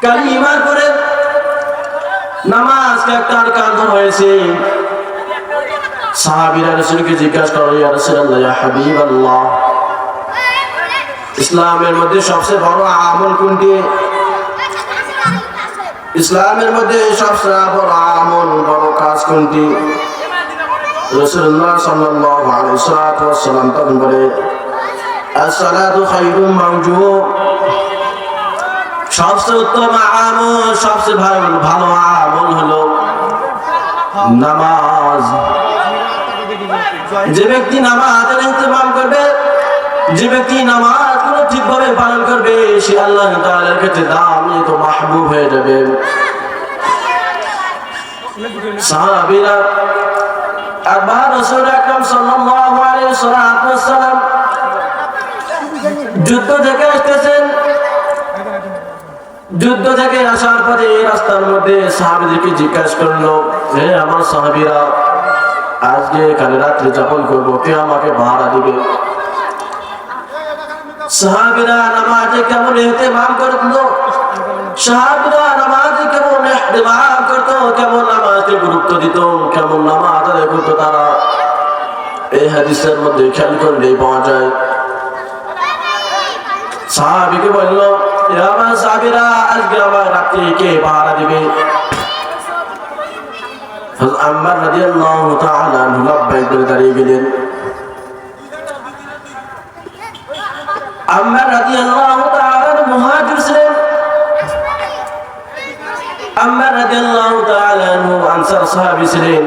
কালিমার পরে নামাজ একটা আরকান হয়েছে। সাহাবীরা রাসূলকে জিজ্ঞাসা করল, ইয়া রাসূলুল্লাহ, ইয়া হাবিবাল্লাহ, ইসলামের মধ্যে সবচেয়ে বড় আমল কোনটি? ইসলামের মধ্যে সবচেয়ে বড় আমল, বড় কাজ কোনটি? রাসূলুল্লাহ সাল্লাল্লাহু আলাইহি ওয়াসাল্লাম তখন বলে, as-salatu khayrun mawjud, সবচেয়ে উত্তম আমল, সবচেয়ে ভালো আমল হলো নামাজ। যে ব্যক্তি নামাজের ইহতিমাম করবে, যে ব্যক্তি নামাজ গুলো ঠিকভাবে পালন করবে, সে আল্লাহ তাআলার কাছে দামিত ও মাহবুব হয়ে যাবে। সাহাবীরা একবার রাসূল আকরাম সাল্লাল্লাহু আলাইহি ওয়াসাল্লাম যুদ্ধ থেকে আসতেছেন। যুদ্ধ থেকে আসার পরে রাস্তার মধ্যে সাহাবীদেরকে জিজ্ঞাসা করলো, হে আমার সাহাবীরা, আজকে এখানে রাত্রি যাপন করবো, কে আমাকে ভাড়া দিবে? সাহাবীরা নামাজে কেমন ইহতিমাম করতো, সাহাবীরা নামাজে কেমন ইহতিমাম করতো, কেমন নামাজকে গুরুত্ব দিত, কেমন নামাজ আদায় করতো তারা, এই হাদিসের মধ্যে খেয়াল করলেই পাওয়া যায়। সাহাবীকে বললো, ইয়া আমার সাহাবীরা, আজকে আমার রাত্রি কে পাহারা দিবে? হযরত আম্মার রাদিয়াল্লাহু তাআলা আনহু লাব্বাইক বলে দাঁড়িয়ে গেলেন। আম্মার রাদিয়াল্লাহু তাআলা মুহাজির ছিলেন, আম্মার রাদিয়াল্লাহু তাআলা আনহু আনসার সাহাবী ছিলেন।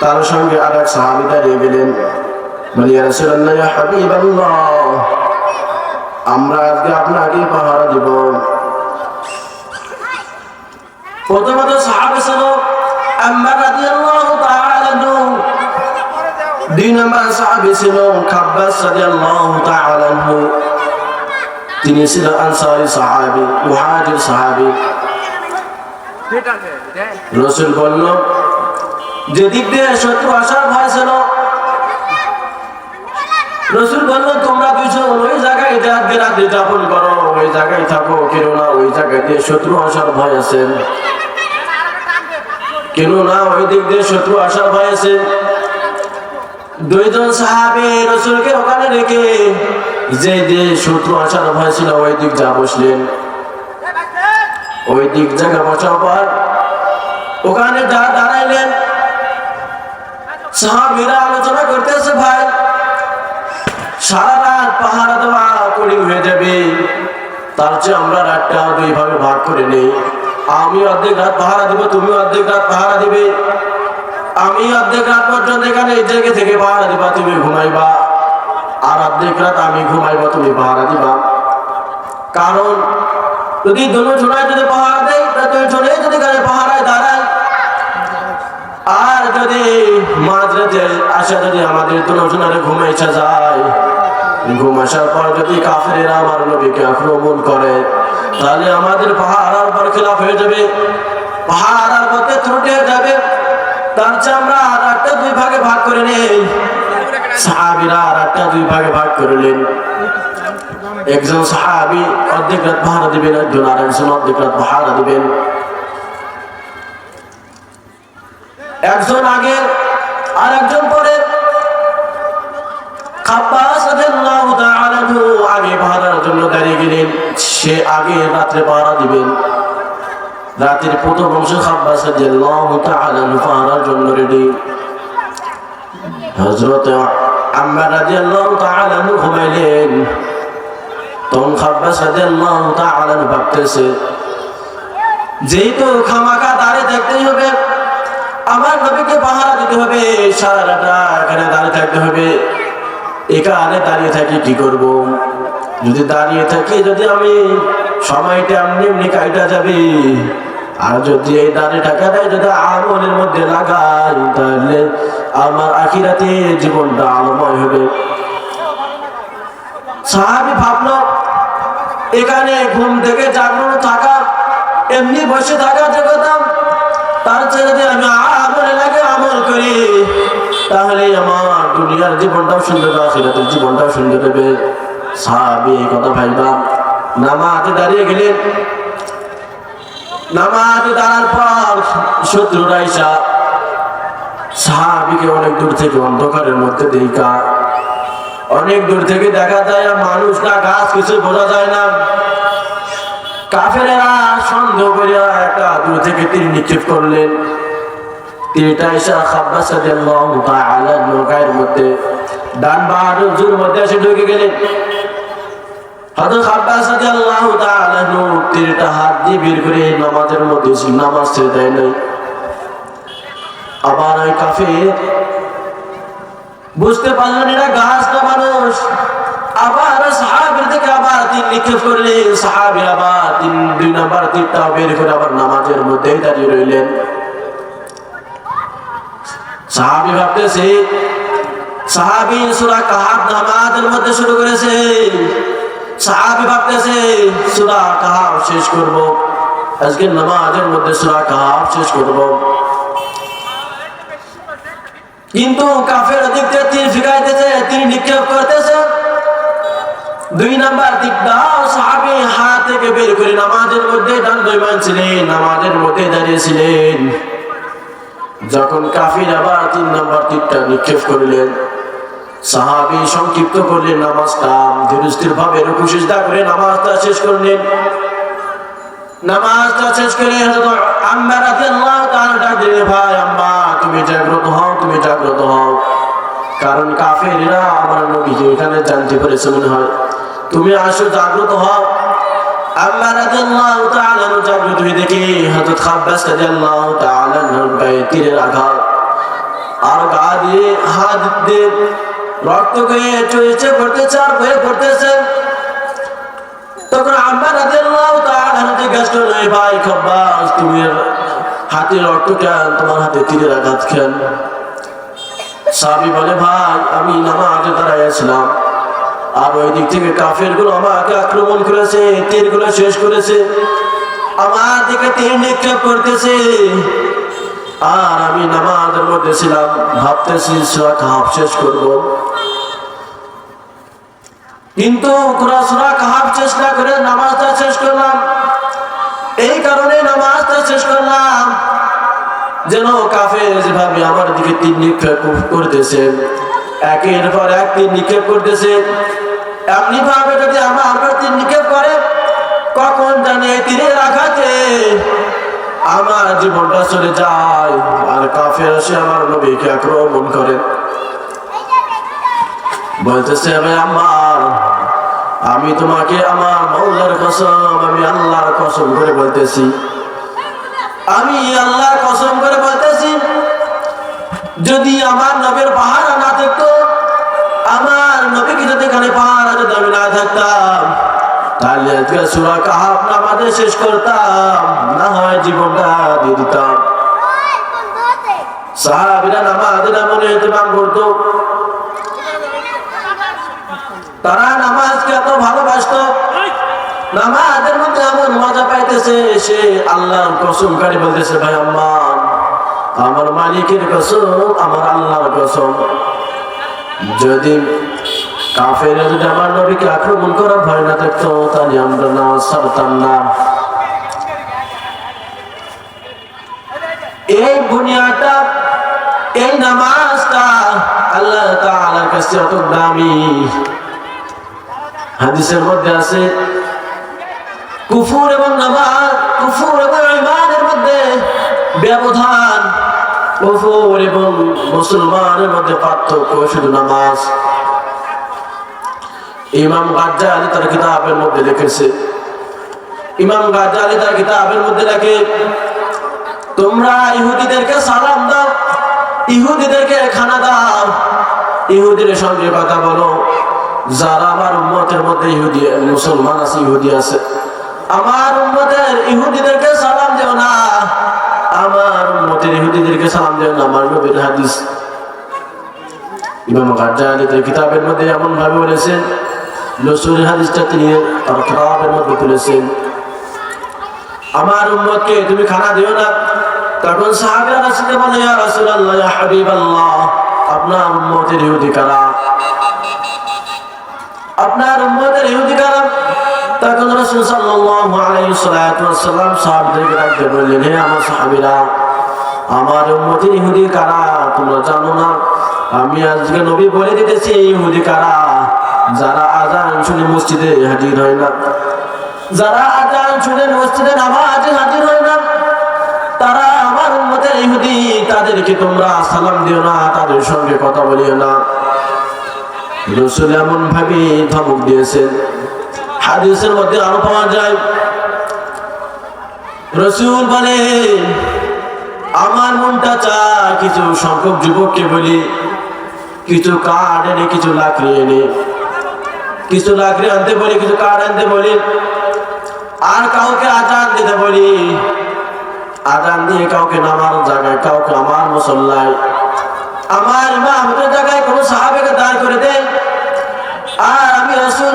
তার সঙ্গে আরেক সাহাবী দাঁড়িয়ে গেলেন, বলে, ইয়া রাসূলুল্লাহ, ইয়া হাবিবাল্লাহ, আমরা আজকে আপনাকে পাহারা দিব। প্রথমত সাহাবী ছিল আম্মার রাদিয়াল্লাহু তাআলা আনহু, দুই নম্বর সাহাবী ছিল খাব্বাস রাদিয়াল্লাহু তাআলা আনহু, তিনি ছিল আনসারী সাহাবী, মুহাজির সাহাবী। রাসূল বলল, যেদিক দিয়ে শত্রু আসার ভয় ছিল, রাসূল বলল, তোমরা দুইজন ওই জায়গায় রাত্রি যাপন করো, ওই জায়গায় থাকো, কেননা ওই জায়গায় দিয়ে শত্রু আসার ভয় আছে, কেননা ওই দিক দিয়ে শত্রু আসার ভয় আছে। দুইজন সাহাবী রাসূলকে ওখানে রেখে যে দিয়ে শত্রু আসার ভয় ছিল ওই দিক যা বসলেন। ওই দিক জায়গা বসার পর ওখানে যা দাঁড়াইলেন, সাহাবীরা আলোচনা করতেছে, ভাই সারা রাত পাহারা দেওয়া কঠিন হয়ে যাবে, তার চেয়ে আমরা রাতটা দুই ভাগে ভাগ করে নেই। আমি অর্ধেক রাত পাহারা দিব, তুমি অর্ধেক রাত পাহারা দিবে। আমি অর্ধেক রাত পর্যন্ত এখানে এই জায়গা থেকে পাহারা দিবা, তুমি ঘুমাইবা, আর অর্ধেক রাত আমি ঘুমাইবা, তুমি পাহারা দিবা। কারণ যদি দুজনায় যদি পাহারা দেয়, দুজনে যদি এখানে পাহারায় দাঁড়ায়, আর যদি মাঝরাতে আসা যদি আমাদের দুজনের ঘুমাইছা যায়, ঘুম আসার পর যদি কাফেরেরা আমার নবীকে আক্রমণ করে, তাহলে আমাদের পাহারার পর খিলাফ হয়ে যাবে, পাহারার পথে ত্রুটি হয়ে যাবে। তার চেয়ে আমরা রাতটা দুই ভাগে ভাগ করে নেই। সাহাবীরা রাতটা দুই ভাগে ভাগ করলেন। একজন সাহাবী অর্ধেক রাত পাহারা দিবেন, একজন আরেকজন অর্ধেক রাত পাহারা দিবেন। একজন আগে আর একজন পরে। খাব্বাস রাদিয়াল্লাহু তাআলা আনহু আগে পাহারার জন্য দাঁড়িয়ে গেলেন, সে আগে রাতে পাহারা দিবেন। রাতের প্রথম অংশ খাব্বাস রাদিয়াল্লাহু তাআলা আনহু পাহারার জন্য রেডি। হযরত আম্মার রাদিয়াল্লাহু তাআলা আনহু ঘুমাইলেন। তখন খাব্বাস রাদিয়াল্লাহু তাআলা আনহু ভাবতেছে, যেহেতু খামাখা দাঁড়িয়ে থাকতেই হবে, আমার নবীকে পাহারা দিতে হবে, সারা রাতটা এখানে দাঁড়িয়ে থাকতে হবে, এখানে দাঁড়িয়ে থাকি কি করব? যদি দাঁড়িয়ে থাকি, যদি আমি সময়টা এমনি এমনি কাইটা যাবে, আর যদি এই দাঁড়িয়ে থাকাটাই যদি আমলের মধ্যে লাগাই, তাহলে আমার আখিরাতে জীবনটা আলোময় হবে। সাহাবী ভাবলো, এখানে ঘুম থেকে জাগ্রত থাকা, এমনি বসে থাকা যে কথা, তার চেয়ে যদি আমি আমলে লাগে আমল করি, তাহলে আমার দুনিয়ার জীবনটাও সুন্দর হবে, আখিরাতের জীবনটাও সুন্দর হবে। সাহাবী এই কথা ভাইবা নামাজে দাঁড়িয়ে গেলেন। নামাজ দাঁড়ার পর শত্রুরা এসে সাহাবীকে অনেক দূর থেকে অন্ধকারের মধ্যে দেখা, অনেক দূর থেকে দেখা যায় মানুষ না গাছ কিছু বোঝা যায় না। কাফেরেরা সন্দেহ করে একটা দূর থেকে তীর নিক্ষেপ করলেন। তীরটা এসে খাব্বাস রাদিয়াল্লাহু তাআলা নৌকার মধ্যে ডান বাহুর মধ্যে এসে ঢুকে গেলেন। হযরত খাব্বাস রাদিয়াল্লাহু তাআলা তীরটা হাত দিয়ে বের করে নামাজের মধ্যে নামাজ ছেড়ে দেয় নাই। আবার ওই কাফের বুঝতে পারলেন এরা গাছ না মানুষ, আবার সাহাবীর থেকে আবার তীর নিক্ষেপ করলেন। সাহাবী আবার দুই নাম্বার তীরটা বের করে আবার নামাজের মধ্যেই দাঁড়িয়ে রইলেন। সাহাবী ভাবতেছে, সাহাবী সূরা কাহাফ নামাজের মধ্যে শুরু করেছে, সাহাবী ভাবতেছে সূরা কাহাফ শেষ করব, আজকে নামাজের মধ্যে সূরা কাহাফ শেষ করব। কিন্তু কাফের দিকতে তীর ফিকাইতেছে, তীর নিক্ষেপ করতেছে। দুই নাম্বার তীরটা সাহাবী হাত থেকে বের করে নামাজের মধ্যে ডান দৈমান ছিলেন, নামাজের মধ্যে দাঁড়িয়েছিলেন। যখন কাফির আবার তিন নাম্বার তীরটা নিক্ষেপ করলেন, সাহাবী সংক্ষিপ্ত করলেন নামাজটা, ধীরস্থির ভাবে রুকু সিজদা করে নামাজটা শেষ করলেন। নামাজটা শেষ করে হযরত আম্মা রাদিয়াল্লাহু তাআলা ডাক দিলেন, ভাই আম্মা তুমি জাগ্রত হও, তুমি জাগ্রত হও, কারণ কাফেররা আমার নবীকে এখানে জানতে পেরেছে মনে হয়, তুমি আসো জাগ্রত হও। আম্মা রাদিয়াল্লাহু তাআলা জাগ্রত হয়ে দেখে হযরত খাব্বাস রাদিয়াল্লাহু তাআলা গায়ে তীরের আঘাত, আর গা দিয়ে হাত দিয়ে রক্ত গিয়ে চুইছে পড়তেছে আর বয়ে পড়তেছে। তখন আম্মা রাদিয়াল্লাহু তাআলা জিজ্ঞাসা করলেন, ভাই খাব্বাস তুমি হাতে রক্ত কেন, তোমার হাতে তীরের আঘাত কেন? সাহাবী বলে, ভাই আমি নামাজে দাঁড়াইছিলাম, আর ওই দিক থেকে কাফের গুলো আমাকে আক্রমণ করেছে, তীর গুলো শেষ করেছে, আমার দিকে তীর নিক্ষেপ করতেছে, আর আমি নামাজের মধ্যে ছিলাম, ভাবতেছি সূরা কাহাফ শেষ করব, কিন্তু সূরা কাহাফ শেষ না করে নামাজটা শেষ করলাম। এই কারণে নামাজটা শেষ করলাম যেন কাফের যেভাবে আমার দিকে তীর নিক্ষেপ করতেছে, একের পর এক তীর নিক্ষেপ করতেছে, এমনি ভাবে যদি আমার তীর নিক্ষেপ করে, কখন জানি তীরের আঘাতে আমার জীবনটা চলে যায়, আর কাফের এসে আমার নবীকে আক্রমণ করে। বলতেছে, আম্মা আমি তোমাকে আমার মাওলার কসম, আমি আল্লাহর কসম করে বলতেছি, আমি আল্লাহর কসম করে বলতেছি, যদি আমার নবীর পাহারা না থাকতো, আমার নবীকে যদি এখানে পাহারা যদি আমি না থাকতাম, তাহলে আজকে সূরা কাহাফ নামাজে শেষ করতাম, না হয় জীবনটা দিয়ে দিতাম। সাহাবীরা নামাজে মনে ইহতিমাম করতো, তারা নামাজকে এত ভালোবাসতো, নামাজের মধ্যে এমন মজা পাইতেছে, সে আল্লাহর কসম করে বলতেছে, ভাই আম্মা আমার মালিকের কসম, আমার আল্লাহর কসম, যদি কাফেররা যদি আমার নবীকে আক্রমণ করার ভয় না থাকতো, তাহলে আমরা না ছাড়তাম না। এই বুনিয়াদটা, এই নামাজটা আল্লাহ তাআলার কাছে অত দামি। হাদিসের মধ্যে আছে, কুফর এবং নামাজ, কুফর এবং ঈমানের মধ্যে ব্যবধান, কুফর এবং মুসলমানের মধ্যে পার্থক্য শুধু নামাজ। ইমাম গাজ্জালি তার কিতাবের মধ্যে লিখেছে, ইমাম গাজ্জালি তার কিতাবের মধ্যে লেখে, তোমরা ইহুদিদেরকে সালাম দাও, ইহুদিদেরকে খানা দাও, ইহুদিদের সঙ্গে কথা বলো, যারা আমার উম্মতের মধ্যে ইহুদি মুসলমান আছে, ইহুদি আছে, আমার উম্মতের ইহুদিদেরকে সালাম দেও না, আমার উম্মতের ইহুদিদেরকে সালাম দেও না। আমার নবীর হাদিস। ইমাম গাজ্জালি তার কিতাবের মধ্যে এমন ভাবে বলেছেন, রাসূলের হাদিসটা তিনি তার কিতাবের মধ্যে তুলেছেন, আমার উম্মতকে তুমি খানা দিও না। তখন সাহাবীরা রাসূলকে বলে, ইয়া রাসূলুল্লাহ, ইয়া হাবিবাল্লাহ, আপনার উম্মতের ইহুদি কারা, আপনার উম্মতের ইহুদি কারা? তখন রাসূল সাল্লাল্লাহু আলাইহি ওয়াসাল্লাম সাহাবাদেরকে ডাকতে বললেন, হে আমার সাহাবীরা, আমার উম্মতের ইহুদি কারা তোমরা জানো না? আমি আজকে নবী বলে দিতেছি ইহুদি কারা, যারা আযান শুনে মসজিদে হাজির হয় না, যারা আযান শুনে মসজিদে নামাজে হাজির হয় না, তারা আমার উম্মতের ইহুদি। তাদেরকে তোমরা সালাম দিও না, তাদের সঙ্গে কথা বলিও না। রাসূল এমন ভাবে ধমক দিয়েছেন, হাদিসের মধ্যে আরো পাওয়া যায়, রাসূল বলে আমার মনটা চায় কিছু সংখ্যক যুবককে বলি, কিছু কাঠ এনে, কিছু লাকড়ি এনে, কিছু লাকড়ি আনতে বলি, কিছু কাঠ আনতে বলি, আর কাউকে আযান দিতে বলি, আযান দিয়ে কাউকে নামার জায়গায়, কাউকে আমার মুসল্লায়, আমার ইমামতের জায়গায় কোন সাহাবীকে দাঁড় করে দেন। আর আমি রাসূল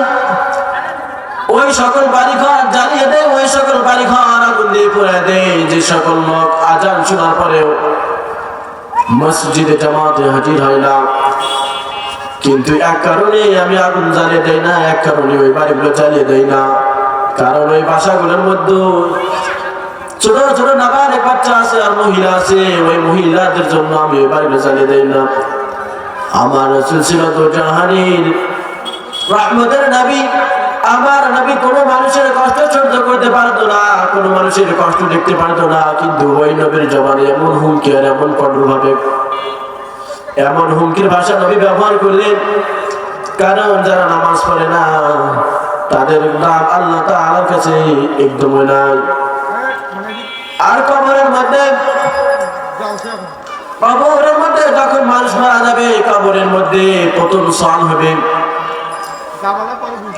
ওই সকল বাড়িঘর জ্বালিয়ে দেয়, ওই সকল বাড়িঘর আগুন দিয়ে পুড়িয়ে দেয় যে সকল লোক আযান শোনার পরেও মসজিদে জামাতে হাজির হয় না। কিন্তু এক কারণে আমি আগুন জ্বালিয়ে দেই না, এক কারণে ওই বাড়িগুলো জ্বালিয়ে দেই না, কারণ ওই বাসাগুলোর মধ্যে ছোট ছোট নাবালিগ বাচ্চা আছে আর মহিলা আছে, ওই মহিলাদের জন্য আমি ওই বাড়িগুলো জ্বালিয়ে দেই না। আমার রাসূল ছিল তো জাহানের রহমতের নবী। আমার নবী কোনো মানুষের কষ্ট সহ্য করতে পারতো না, কোনো মানুষের কষ্ট দেখতে পারতো না, কিন্তু ওই নবীর জবানে এমন হুমকি আর এমন কঠোর ভাবে এমন হুমকির ভাষা নবী ব্যবহার করলেন, কারণ যারা নামাজ পড়ে না তাদের নাম আল্লাহ তাআলার কাছে একদমই নাই। আর কবরের মধ্যে যখন মানুষ মারা যাবে, কবরের মধ্যে প্রথম সওয়াল হবে,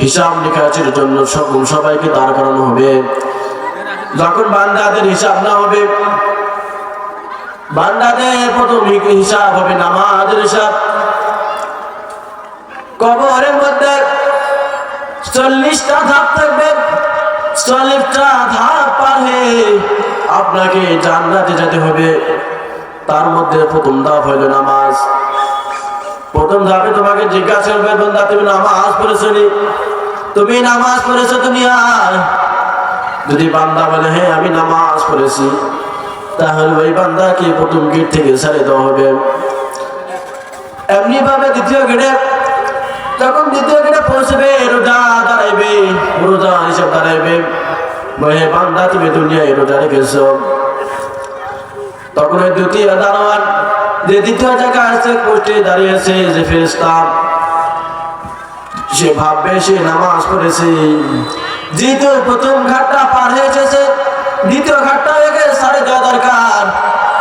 হিসাব নিকাশের জন্য সবাইকে দাঁড় করানো হবে। যখন বান্দাদের হিসাব না হবে, বান্দাদের প্রথম হিসাব হবে নামাজের হিসাব। কবরের মধ্যে 40টা ধাপ থাকবে, 40টা ধাপ পার হয়ে আপনাকে জান্নাতে যেতে হবে। তার মধ্যে প্রথম ধাপ হলো নামাজ। প্রথম ধাপে তোমাকে জিজ্ঞাসা করবে, বান্দা তুমি নামাজ পড়েছো নি? তুমি নামাজ পড়েছো দুনিয়ায়? যদি বান্দা বলে হ্যাঁ আমি নামাজ পড়েছি, তাহলে ওই বান্দাকে প্রথম গেট থেকে ছেড়ে দেওয়া হবে। এমনি ভাবে দ্বিতীয় গেটে, যখন দ্বিতীয় গেটে পৌঁছবে, রোজা দাঁড়াইবে, রোজা হিসাব দাঁড়াইবে, হে বান্দা তুমি দুনিয়ায় রোজা রেখেছো। তখন ওই দ্বিতীয় দারোয়ান যে দ্বিতীয় জায়গায় আছে, পোস্টে দাঁড়িয়েছে যে ফেরেশতা, সে ভাববে সে নামাজ পড়েছে। যেহেতু প্রথম ঘাটটা পার হয়ে এসেছে, দ্বিতীয় ঘাটটা হয়ে গেছে সাড়ে দেওয়া দরকার।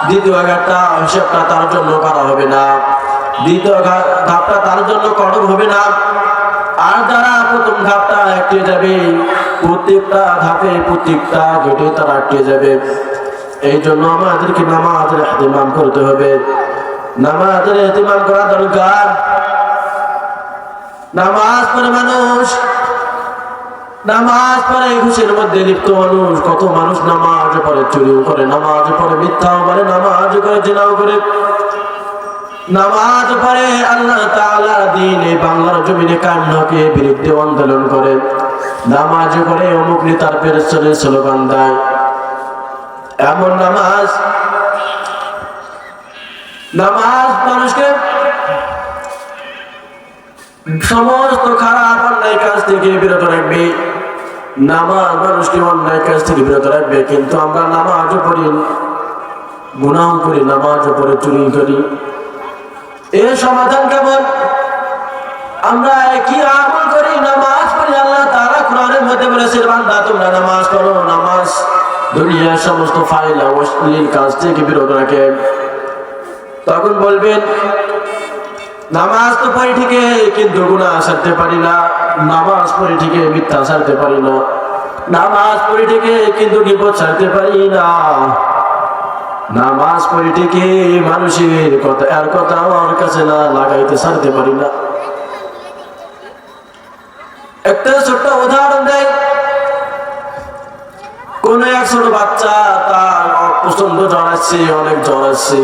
দ্বিতীয় ঘাটটা হিসাবটা তার জন্য করা হবে না, দ্বিতীয় ধাপটা তার জন্য কঠোর হবে না। আর যারা প্রথম ধাপটা আটকে যাবে, প্রত্যেকটা ধাপে প্রত্যেকটা গেটে তারা আটকে যাবে। এই জন্য আমাদেরকে নামাজের ইহতিমাম করতে হবে, নামাজের ইহতিমাম করা দরকার। নামাজ পড়ে মানুষ, নামাজ পড়ে ঘুষের মধ্যে লিপ্ত মানুষ, কত মানুষ নামাজ পড়ে চুরিও করে, নামাজ পড়ে মিথ্যাও বলে, নামাজ করে জিনাও করে, নামাজ পড়ে আল্লাহ তাআলার দ্বীনে বাংলার জমিনে কায়েম হকের বিরুদ্ধে আন্দোলন করে, নামাজ পড়ে অমুক নেতার পেছনে স্লোগান দেয়। এমন নামাজ মানুষকে সমস্ত খারাপ অন্যায় কাজ থেকে বিরত রাখবে। নামাজ মানুষকে অন্যায় কাজ থেকে বিরত রাখবে। কিন্তু আমরা নামাজও পড়ি, গুনাহ করি, নামাজও পড়ে চুরি করি। এর সমাধান কেমন? আমরা কি আমল করি? নামাজ পড়ি। আল্লাহ তাআলা কোরআনের মধ্যে বলেছেন, বান্দা তোমরা নামাজ পড়ো, নামাজ দুনিয়ার সমস্ত ফাইল অশ্লীল কাজ থেকে বিরত রাখে। তখন বলবেন নামাজ তো পড়ি ঠিকই, কিন্তু গুনাহ ছাড়তে পারি না, নামাজ পড়ি ঠিকই, মিথ্যা ছাড়তে পারি না, নামাজ পড়ি ঠিকই, কিন্তু গীবত ছাড়তে পারি না, নামাজ পড়ি ঠিকই, মানুষের কথা আর কথা আমার কাছে না লাগাইতে ছাড়তে পারি না। একটা ছোট্ট উদাহরণ দেয়, কোন এক ছোট বাচ্চা, তার প্রচন্ড জ্বর আসছে, অনেক জ্বর আসছে,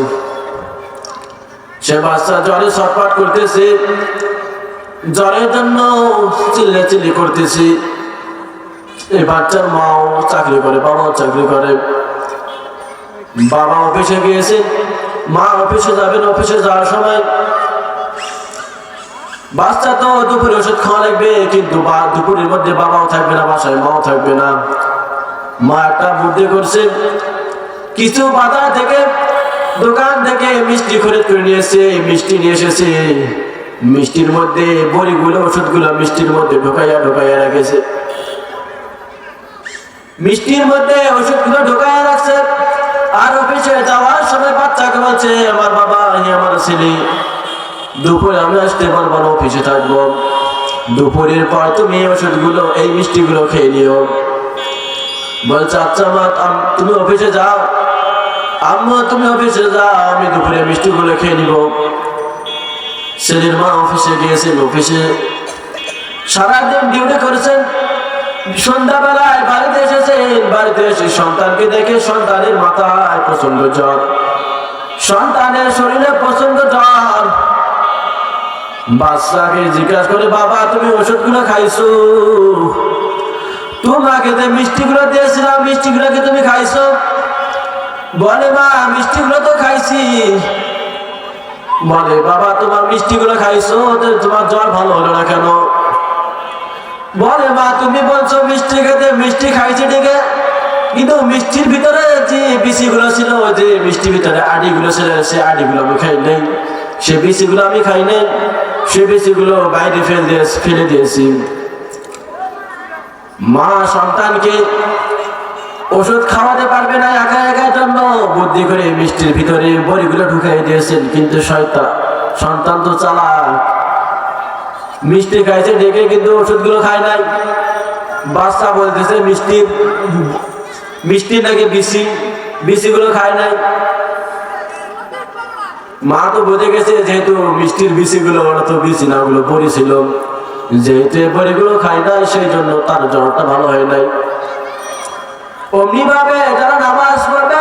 সে বাচ্চা জ্বরে ছটফট করতেছে, জ্বরের জন্য চিল্লাচিল্লি করতেছে। এই বাচ্চার মাও চাকরি করে, বাবাও চাকরি করে। বাবা অফিসে গিয়েছে, মা অফিসে যাবেন। অফিসে যাওয়ার সময় বাচ্চা তো দুপুরে ওষুধ খাওয়া লাগবে, কিন্তু দুপুরের মধ্যে বাবাও থাকবে না, বাসায় মাও থাকবে না। মা একটা বুদ্ধি করছে, কিছু বাজার থেকে, দোকান থেকে মিষ্টি খরিদ করে নিয়েছে। মিষ্টি নিয়ে এসেছে, মিষ্টির মধ্যে বড়িগুলো, ওষুধগুলো মিষ্টির মধ্যে ঢোকাইয়া রেখেছে। মিষ্টির মধ্যে ওষুধগুলো ঢোকাইয়া রাখছে। আর অফিসে যাওয়ার সময় বাচ্চাকে বলছে, আমার বাবা, আমার ছেলে, দুপুরে আমি আসতে পারবো না, অফিসে থাকবো। দুপুরের পর তুমি ওষুধগুলো, এই মিষ্টিগুলো খেয়ে নিও। বলছে, আচ্ছা মা, তুমি অফিসে যাও। আম্মু, তুমি অফিসে যাও, আমি দুপুরে মিষ্টিগুলো খেয়ে নিব। ছেলের মা অফিসে গিয়েছেন। অফিসে সারাদিন ডিউটি করেছেন। সন্ধ্যাবেলায় বাড়িতে এসেছেন। বাড়িতে এসে সন্তানকে দেখে সন্তানের মাথায় প্রচন্ড জ্বর, সন্তানের শরীরে প্রচন্ড জ্বর। বাচ্চাকে জিজ্ঞাসা করে, বাবা তুমি ওষুধগুলো খাইছো? তোমাকে যে মিষ্টিগুলো দিয়েছিলাম, মিষ্টিগুলো কি তুমি খাইছো? বলে, মা মিষ্টিগুলো তো খাইছি। বলে, বাবা তোমার মিষ্টিগুলো খাইছো, তোমার জ্বর ভালো হলো না কেন? বলে, মা তুমি বলছো মিষ্টি খেতে, মিষ্টি খাইছি ঠিকই, কিন্তু মিষ্টির ভিতরে যে বিচিগুলো ছিল, যে মিষ্টির ভিতরে আড়িগুলো ছিল, সে আড়িগুলো আমি খাই নাই, সে বিচিগুলো আমি খাই নাই, সে বিচিগুলো বাইরে ফেলে দিয়েছি। মা সন্তানকে ওষুধ খাওয়াতে পারবে না একা একার জন্য বুদ্ধি করে মিষ্টির ভিতরে বড়িগুলো ঢুকাই দিয়েছেন। কিন্তু সন্তান তো চালাক, মিষ্টি খাইছে ডেকে, কিন্তু ওষুধগুলো খায় নাই। বাচ্চা বলতেছে মিষ্টি নাকি বিচিগুলো খায় নাই। মা তো বুঝে গেছে, যেহেতু মিষ্টির বিচিগুলো, ওরা তো বিচি না, ওগুলো বড়ি ছিল, যেহেতু বড়িগুলো খায় নাই, সেই জন্য তার জ্বরটা ভালো হয় নাই। অমনি ভাবে যারা নামাজ পড়বে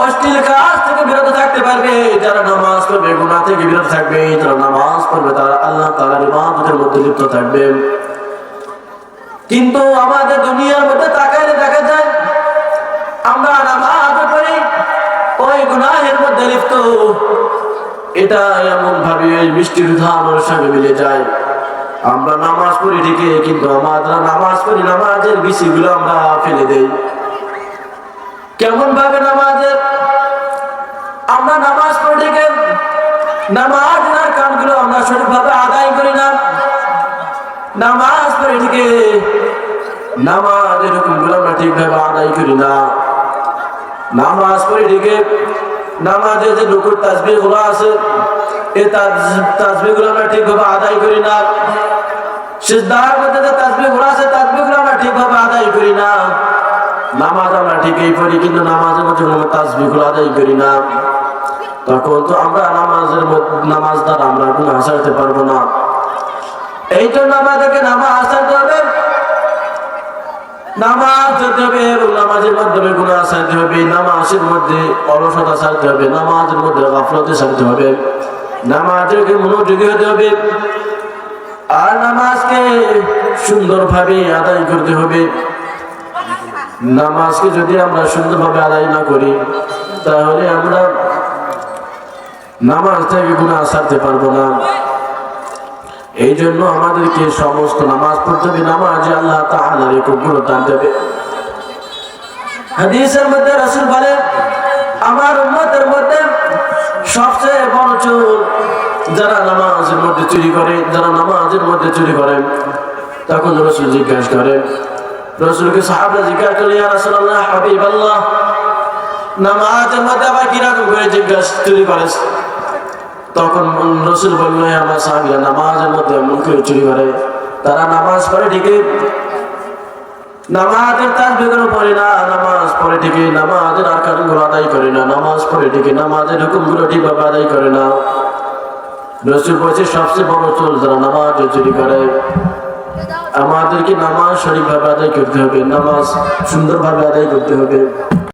অশ্লীল কাজ থেকে বিরত থাকতে পারবে, যারা নামাজ পড়বে গুনাহ থেকে বিরত থাকবে, যারা নামাজ পড়বে তারা আল্লাহ তাআলার ইবাদতের মধ্যে লিপ্ত থাকবে। কিন্তু আমাদের দুনিয়ার মধ্যে তাকাইলে দেখা যায় আমরা নামাজ পড়ি, ওই গুনাহের মধ্যে লিপ্ত। এটা এমন ভাবে মিষ্টির ধানের সঙ্গে মিলে যায়। আমরা নামাজ পড়ি ঠিকই, কিন্তু আমরা নামাজ পড়ি, নামাজের বিচিগুলো আমরা ফেলে দেই। কেমন ভাবে আমরা নামাজ পড়ি ঠিকই, নামাজের কাজগুলো আমরা সঠিকভাবে আদায় করি না। নামাজ পড়ি ঠিকই, নামাজের হুকুমগুলো আমরা ঠিকভাবে আদায় করি না। নামাজ পড়ি ঠিকই, নামাজের যে রুকুর তাসবিহগুলো আছে, এই তাসবিহগুলো আমরা ঠিকভাবে আদায় করি না। সিজদার মধ্যে যে তাসবিহগুলো আছে, তাসবিহগুলো আমরা ঠিকভাবে আদায় করি না। নামাজ আমরা ঠিকই পড়ি, কিন্তু নামাজের মধ্যে আমরা তাসবিহগুলো আদায় করি না। তখন তো আমরা নামাজ দ্বারা আমরা গুনাহ ছাড়তে পারবো না। এই জন্য আমাদেরকে নামাজ ছাড়তে হবে, নামাজ পড়তে হবে এবং নামাজের মাধ্যমে গুনাহ ছাড়তে হবে। নামাজের মধ্যে অলসতা ছাড়তে হবে, নামাজের মধ্যে গাফলতি ছাড়তে হবে, নামাজকে মনোযোগী হতে হবে, আর নামাজকে সুন্দরভাবে আদায় করতে হবে। নামাজকে যদি আমরা সুন্দরভাবে আদায় না করি, তাহলে আমরা নামাজ থেকে গুনাহ ছাড়তে পারবো না। এই জন্য আমাদেরকে সমস্ত নামাজ পড়তে হবে, নামাজে আল্লাহ তাআলার খুব গুরুত্ব দেবে। হাদিসের মধ্যে রাসূল বলেন, আমার উম্মতের মধ্যে সবচেয়ে বড় চোর যারা নামাজের মধ্যে চুরি করে, যারা নামাজের মধ্যে চুরি করে। তখন রাসূল জিজ্ঞাসা করেন, রাসূলকে সাহাবা জিজ্ঞাসা করে, ইয়া রাসূলুল্লাহ, হাবিবাল্লাহ, নামাজের মধ্যে আবার কিরকম করে চুরি করে? তখন রাসূল বললেন, আমার সাহাবীরা নামাজের মধ্যে এমন করে চুরি করে, তারা নামাজ পড়ে ঠিকই, নামাজের তাসবিহগুলো পড়ে না, নামাজ পড়ে ঠিকই, নামাজের আরকানগুলো আদায় করে না, নামাজ পড়ে ঠিকই, নামাজের হুকুমগুলো ঠিকভাবে আদায় করে না। রাসূল বলেছে, সবচেয়ে বড় চোর যারা নামাজ চুরি করে। আমাদেরকে নামাজ সঠিকভাবে আদায় করতে হবে, নামাজ সুন্দরভাবে আদায় করতে হবে।